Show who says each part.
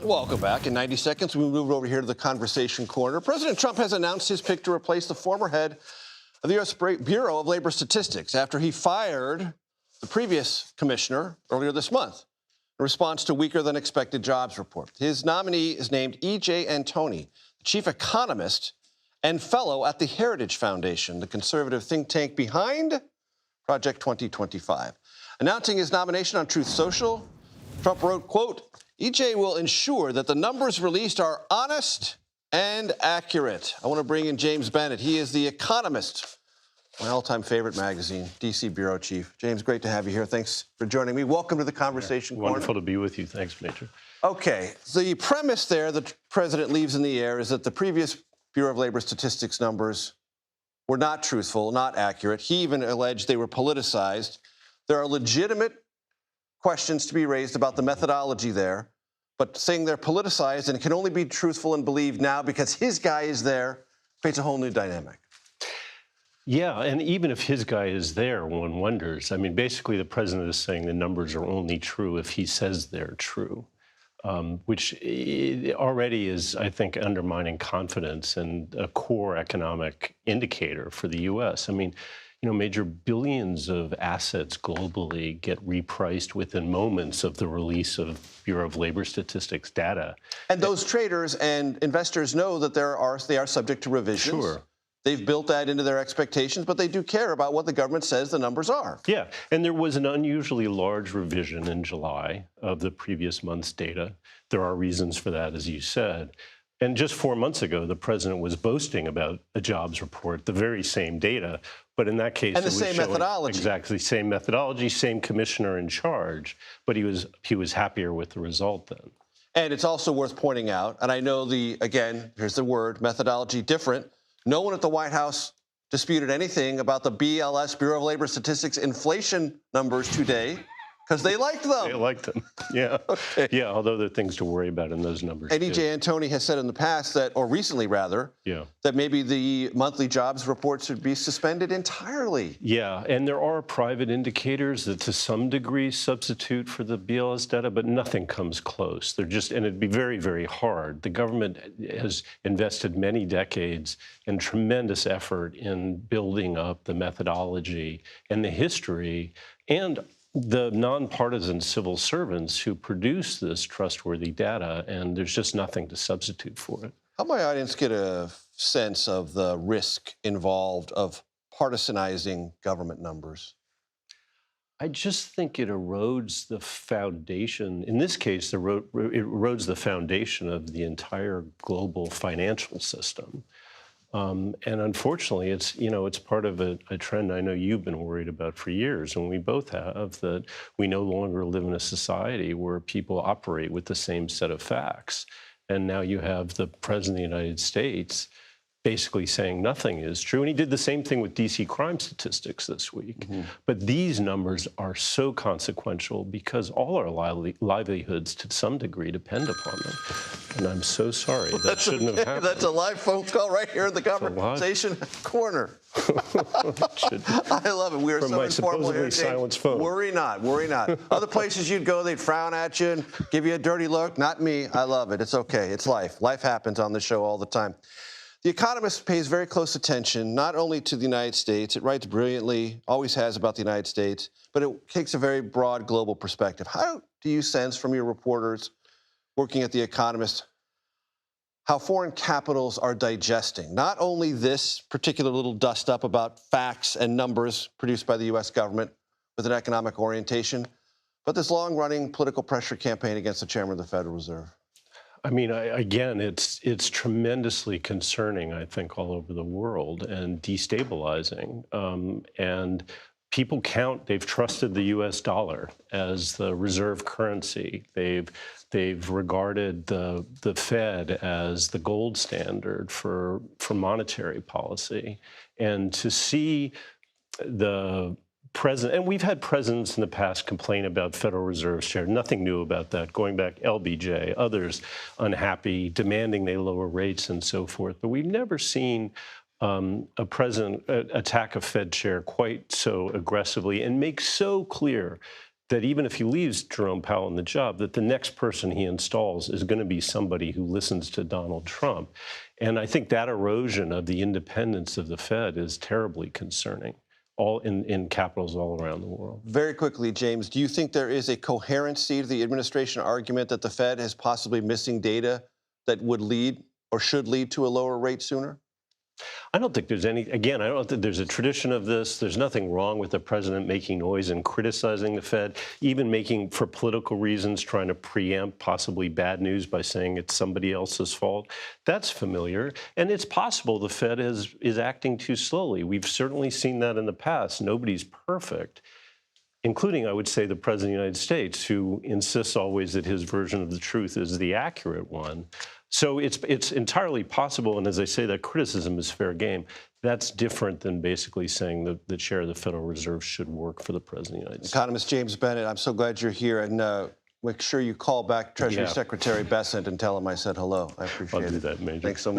Speaker 1: Welcome back. In 90 seconds, we move over here to the conversation corner. President Trump has announced his pick to replace the former head of the U.S. Bureau of Labor Statistics after he fired the previous commissioner earlier this month in response to weaker than expected jobs report. His nominee is named E.J. Antoni, the chief economist and fellow at the Heritage Foundation, the conservative think tank behind Project 2025. Announcing his nomination on Truth Social, Trump wrote, quote, EJ will ensure that the numbers released are honest and accurate. I want to bring in James Bennet. He is the Economist, my all-time favorite magazine, D.C. bureau chief. James, great to have you here. Thanks for joining me. Welcome to the conversation corner.
Speaker 2: Wonderful to be with you. Thanks, Major.
Speaker 1: Okay, the premise there the president leaves in the air is that the previous Bureau of Labor Statistics numbers were not truthful, not accurate. He even alleged they were politicized. There are legitimate questions to be raised about the methodology there, but saying they're politicized and can only be truthful and believed now because his guy is there creates a whole new dynamic.
Speaker 2: Yeah, and even if his guy is there, one wonders. I mean, basically, the president is saying the numbers are only true if he says they're true, which already is, I think, undermining confidence and a core economic indicator for the U.S. I mean, Major, billions of assets globally get repriced within moments of the release of Bureau of Labor Statistics data.
Speaker 1: And those traders and investors know that they are subject to revisions.
Speaker 2: Sure.
Speaker 1: They've built that into their expectations, but they do care about what the government says the numbers are.
Speaker 2: Yeah, and there was an unusually large revision in July of the previous month's data. There are reasons for that, as you said. And just 4 months ago, the president was boasting about a jobs report, the very same data, but in that case,
Speaker 1: and the same methodology.
Speaker 2: Exactly, same methodology, same commissioner in charge, but he was happier with the result then.
Speaker 1: And it's also worth pointing out, and I know again, here's the word, methodology different. No one at the White House disputed anything about the BLS, Bureau of Labor Statistics, inflation numbers today, because they liked them.
Speaker 2: They liked them, yeah.
Speaker 1: Okay.
Speaker 2: Yeah, although there are things to worry about in those numbers.
Speaker 1: And E.J. Antoni has said in the past that, or recently rather, that maybe the monthly jobs report should be suspended entirely.
Speaker 2: Yeah, and there are private indicators that to some degree substitute for the BLS data, but nothing comes close. They're just, and it'd be very, very hard. The government has invested many decades and tremendous effort in building up the methodology and the history and the nonpartisan civil servants who produce this trustworthy data, and there's just nothing to substitute for it.
Speaker 1: Help my audience get a sense of the risk involved of partisanizing government numbers.
Speaker 2: I just think it erodes the foundation. In this case, it erodes the foundation of the entire global financial system. And unfortunately, it's part of a trend I know you've been worried about for years, and we both have, that we no longer live in a society where people operate with the same set of facts. And now you have the President of the United States basically saying nothing is true. And he did the same thing with D.C. crime statistics this week. Mm-hmm. But these numbers are so consequential because all our livelihoods, to some degree, depend upon them. And I'm so sorry. That shouldn't have happened.
Speaker 1: That's a live phone call right here in the conversation corner. I love it. We are
Speaker 2: from
Speaker 1: so
Speaker 2: my
Speaker 1: informal here, James.
Speaker 2: Silenced phone.
Speaker 1: Worry not, worry not. Other places you'd go, they'd frown at you and give you a dirty look. Not me. I love it. It's okay. It's life. Life happens on the show all the time. The Economist pays very close attention not only to the United States, it writes brilliantly, always has about the United States, but it takes a very broad global perspective. How do you sense from your reporters working at The Economist how foreign capitals are digesting not only this particular little dust-up about facts and numbers produced by the U.S. government with an economic orientation, but this long-running political pressure campaign against the chairman of the Federal Reserve?
Speaker 2: I mean, again, it's tremendously concerning, I think, all over the world and destabilizing. And people they've trusted the U.S. dollar as the reserve currency. They've regarded the Fed as the gold standard for monetary policy. And to see the president, and we've had presidents in the past complain about Federal Reserve chair, nothing new about that, going back LBJ, others unhappy, demanding they lower rates and so forth. But we've never seen a president attack a Fed chair quite so aggressively and make so clear that even if he leaves Jerome Powell in the job, that the next person he installs is going to be somebody who listens to Donald Trump. And I think that erosion of the independence of the Fed is terribly concerning, all in capitals all around the world.
Speaker 1: Very quickly, James, do you think there is a coherency to the administration argument that the Fed is possibly missing data that would lead or should lead to a lower rate sooner?
Speaker 2: I don't think there's any, again, I don't think there's a tradition of this. There's nothing wrong with the president making noise and criticizing the Fed, even making, for political reasons, trying to preempt possibly bad news by saying it's somebody else's fault. That's familiar. And it's possible the Fed is acting too slowly. We've certainly seen that in the past. Nobody's perfect, including, I would say, the President of the United States, who insists always that his version of the truth is the accurate one. So it's entirely possible, and as I say, that criticism is fair game. That's different than basically saying that the chair of the Federal Reserve should work for the President of the United States.
Speaker 1: Economist James Bennet, I'm so glad you're here, and make sure you call back Treasury Secretary Besant and tell him I said hello. I appreciate it.
Speaker 2: I'll do that, Major.
Speaker 1: Thanks so much.